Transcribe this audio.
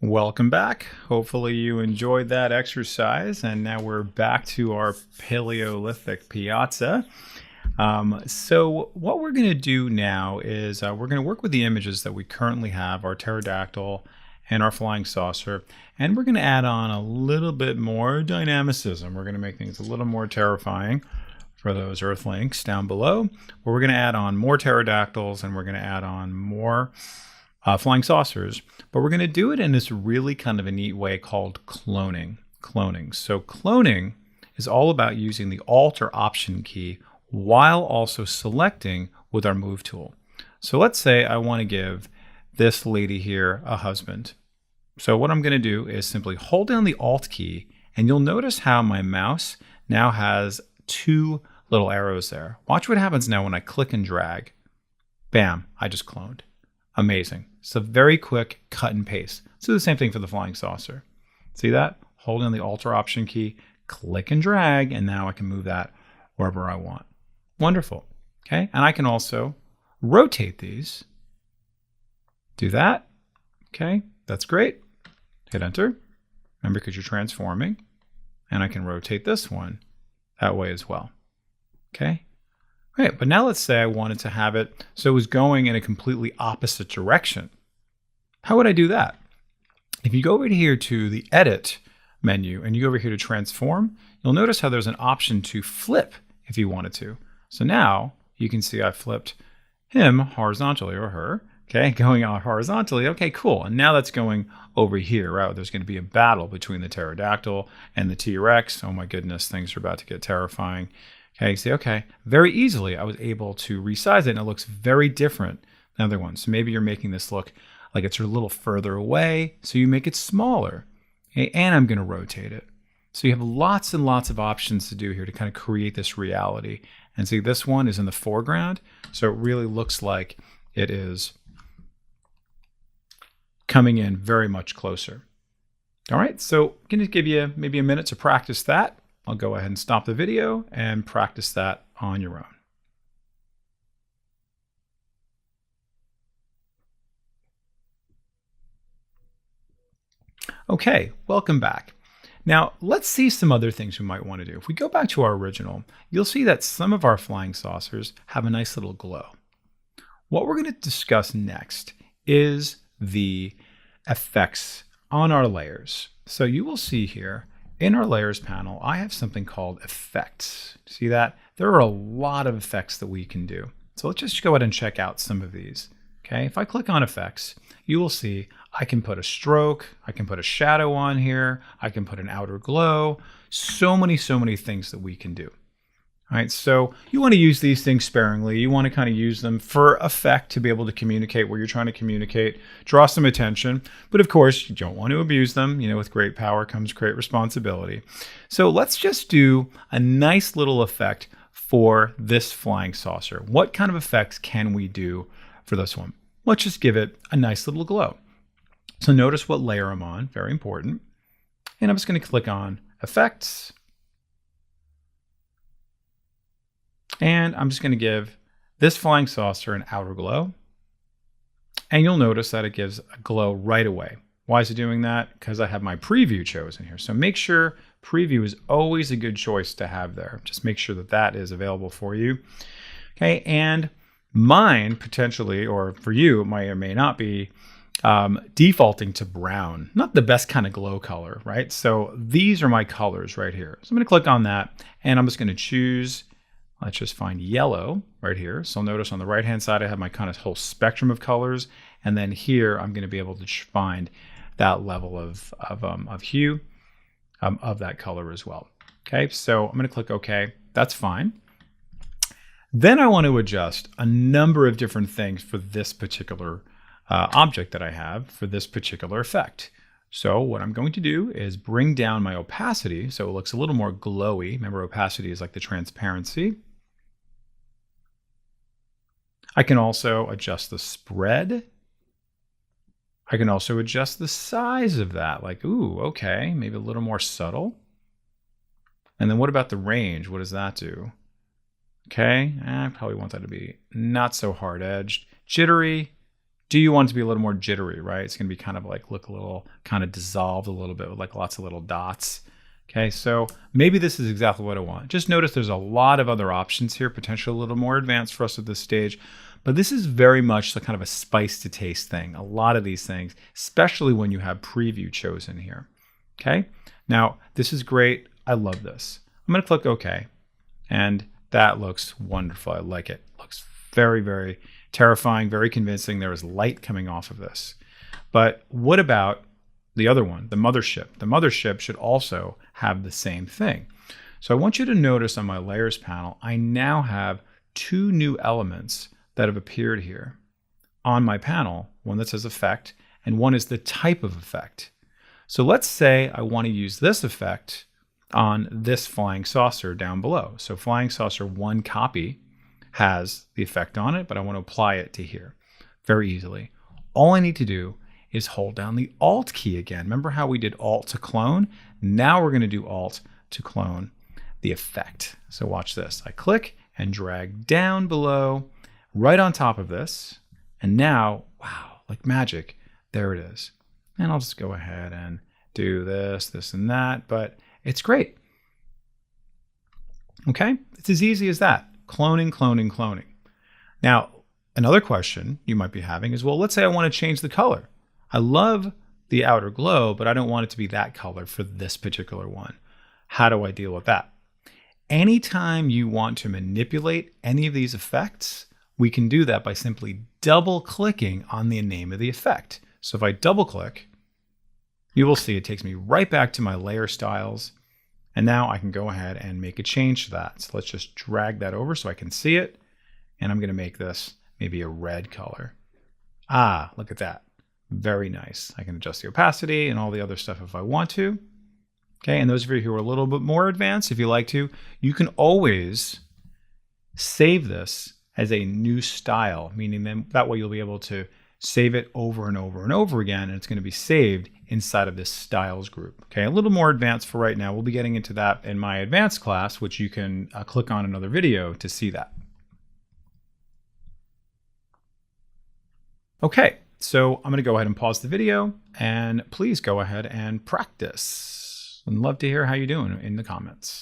Welcome back. Hopefully you enjoyed that exercise, and now we're back to our Paleolithic piazza. So what we're going to do now is we're going to work with the images that we currently have, our pterodactyl and our flying saucer, and we're going to add on a little bit more dynamicism. We're going to make things a little more terrifying for those earthlings down below, where we're going to add on more pterodactyls and we're going to add on more flying saucers, but we're going to do it in this really kind of a neat way called cloning. So cloning is all about using the Alt or Option key while also selecting with our Move tool. So let's say I want to give this lady here a husband. So what I'm going to do is simply hold down the Alt key, and you'll notice how my mouse now has two little arrows there. Watch what happens now when I click and drag. Bam, I just cloned. Amazing. So very quick cut and paste. Let's do the same thing for the flying saucer. See that? Hold down the Alt or Option key, click and drag, and now I can move that wherever I want. Wonderful. Okay, and I can also rotate these. Do that. Okay, that's great. Hit enter. Remember, because you're transforming. And I can rotate this one that way as well. Okay. Great, but now let's say I wanted to have it so it was going in a completely opposite direction. How would I do that? If you go over here to the Edit menu and you go over here to Transform, you'll notice how there's an option to flip if you wanted to. So now you can see I flipped him horizontally, or her, okay, going out horizontally. Okay, cool. And now that's going over here, right? There's going to be a battle between the pterodactyl and the T-Rex. Oh my goodness, things are about to get terrifying. Okay, you see, okay, very easily I was able to resize it, and it looks very different than the other ones. So maybe you're making this look like it's a little further away, so you make it smaller. Okay, and I'm going to rotate it. So you have lots and lots of options to do here to kind of create this reality. And see, this one is in the foreground, so it really looks like it is coming in very much closer. All right, so I'm going to give you maybe a minute to practice that. I'll go ahead and stop the video and practice that on your own. Okay, welcome back. Now, let's see some other things we might want to do. If we go back to our original, you'll see that some of our flying saucers have a nice little glow. What we're going to discuss next is the effects on our layers. So you will see here, in our layers panel, I have something called effects. See that? There are a lot of effects that we can do. So let's just go ahead and check out some of these. Okay, if I click on effects, you will see I can put a stroke, I can put a shadow on here, I can put an outer glow, so many things that we can do. All right, so you want to use these things sparingly. You want to kind of use them for effect to be able to communicate what you're trying to communicate, draw some attention. But of course, you don't want to abuse them. You know, with great power comes great responsibility. So let's just do a nice little effect for this flying saucer. What kind of effects can we do for this one? Let's just give it a nice little glow. So notice what layer I'm on, very important. And I'm just going to click on Effects. And I'm just going to give this flying saucer an outer glow. And you'll notice that it gives a glow right away. Why is it doing that? Because I have my preview chosen here. So make sure preview is always a good choice to have there. Just make sure that that is available for you. Okay, and mine potentially, or for you, it may or may not be defaulting to brown. Not the best kind of glow color, right? So these are my colors right here. So I'm going to click on that, and I'm just going to choose. Let's just find yellow right here. So notice on the right-hand side, I have my kind of whole spectrum of colors. And then here, I'm going to be able to find that level of hue of that color as well. Okay, so I'm going to click OK. That's fine. Then I want to adjust a number of different things for this particular object that I have for this particular effect. So what I'm going to do is bring down my opacity so it looks a little more glowy. Remember, opacity is like the transparency. I can also adjust the spread. I can also adjust the size of that, like, ooh, okay, maybe a little more subtle. And then what about the range? What does that do? Okay, I probably want that to be not so hard-edged. Jittery, Do you want it to be a little more jittery, right? It's going to be kind of like look a little kind of dissolved a little bit with like lots of little dots. Okay, so maybe this is exactly what I want. Just notice there's a lot of other options here, potentially a little more advanced for us at this stage. But this is very much the kind of a spice to taste thing. A lot of these things, especially when you have preview chosen here. Okay, now this is great. I love this. I'm going to click OK. And that looks wonderful. I like it. Looks very, very terrifying, very convincing. There is light coming off of this. But what about the other one, the mothership? The mothership should also have the same thing. So I want you to notice on my layers panel, I now have two new elements that have appeared here on my panel. One that says effect, and one is the type of effect. So let's say I want to use this effect on this flying saucer down below. So flying saucer 1 copy has the effect on it, but I want to apply it to here very easily. All I need to do is hold down the Alt key again. Remember how we did Alt to clone? Now we're going to do Alt to clone the effect. So watch this. I click and drag down below, right on top of this. And now, wow, like magic, there it is. And I'll just go ahead and do this, this, and that, but it's great. Okay, it's as easy as that. Cloning, cloning, cloning. Now, another question you might be having is, well, let's say I want to change the color. I love the outer glow, but I don't want it to be that color for this particular one. How do I deal with that? Anytime you want to manipulate any of these effects, we can do that by simply double clicking on the name of the effect. So if I double click, you will see it takes me right back to my layer styles. And now I can go ahead and make a change to that. So let's just drag that over so I can see it. And I'm going to make this maybe a red color. Ah, look at that. Very nice. I can adjust the opacity and all the other stuff if I want to. Okay, and those of you who are a little bit more advanced, if you like to, you can always save this as a new style, meaning then that way you'll be able to save it over and over and over again, and it's going to be saved inside of this styles group. Okay, a little more advanced for right now. We'll be getting into that in my advanced class, which you can click on another video to see that. Okay, so I'm going to go ahead and pause the video, and please go ahead and practice. I'd love to hear how you're doing in the comments.